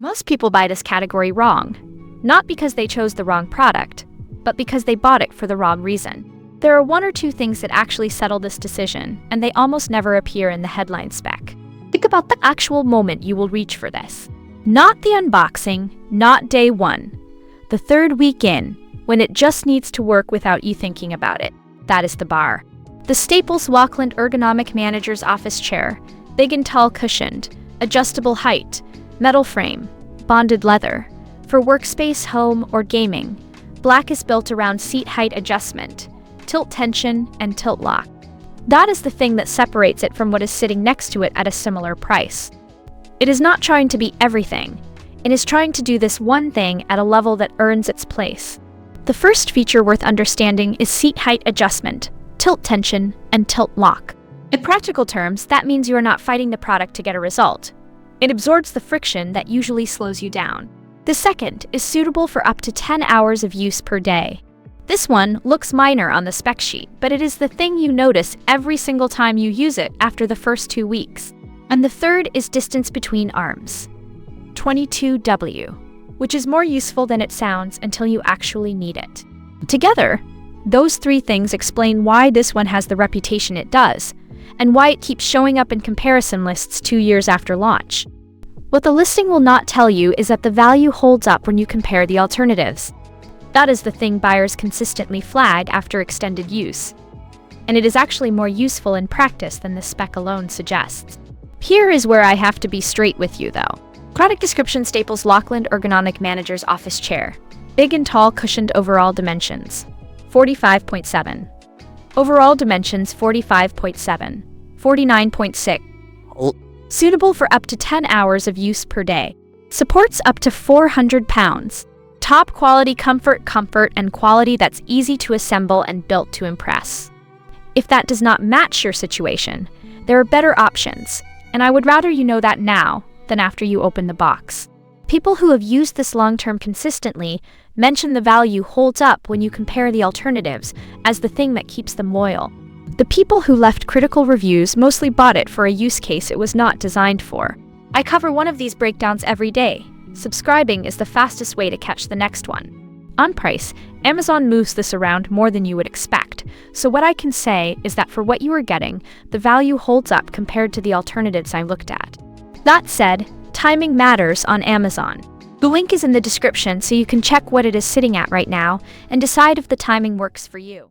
Most people buy this category wrong, not because they chose the wrong product, but because they bought it for the wrong reason. There are one or two things that actually settle this decision, and they almost never appear in the headline spec. Think about the actual moment you will reach for this. Not the unboxing, not day one. The third week in, when it just needs to work without you thinking about it. That is the bar. The Staples Lockland Ergonomic Manager's Office Chair, big and tall cushioned, adjustable height, metal frame, bonded leather. For workspace, home, or gaming, black is built around seat height adjustment, tilt tension, and tilt lock. That is the thing that separates it from what is sitting next to it at a similar price. It is not trying to be everything. It is trying to do this one thing at a level that earns its place. The first feature worth understanding is seat height adjustment, tilt tension, and tilt lock. In practical terms, that means you are not fighting the product to get a result. It absorbs the friction that usually slows you down. The second is suitable for up to 10 hours of use per day. This one looks minor on the spec sheet, but it is the thing you notice every single time you use it after the first 2 weeks. And the third is distance between arms, 22W, which is more useful than it sounds until you actually need it. Together, those three things explain why this one has the reputation it does, and why it keeps showing up in comparison lists 2 years after launch. What the listing will not tell you is that the value holds up when you compare the alternatives. That is the thing buyers consistently flag after extended use. And it is actually more useful in practice than the spec alone suggests. Here is where I have to be straight with you, though. Product description: Staples Lockland Ergonomic Manager's Office Chair. Big and tall cushioned overall dimensions, 45.7. Overall dimensions 45.7, 49.6. Suitable for up to 10 hours of use per day. Supports up to 400 pounds. Top quality comfort, and quality that's easy to assemble and built to impress. If that does not match your situation, there are better options, and I would rather you know that now than after you open the box. People who have used this long-term consistently mention the value holds up when you compare the alternatives as the thing that keeps them loyal. The people who left critical reviews mostly bought it for a use case it was not designed for. I cover one of these breakdowns every day. Subscribing is the fastest way to catch the next one. On price, Amazon moves this around more than you would expect, so what I can say is that for what you are getting, the value holds up compared to the alternatives I looked at. That said, timing matters on Amazon. The link is in the description so you can check what it is sitting at right now and decide if the timing works for you.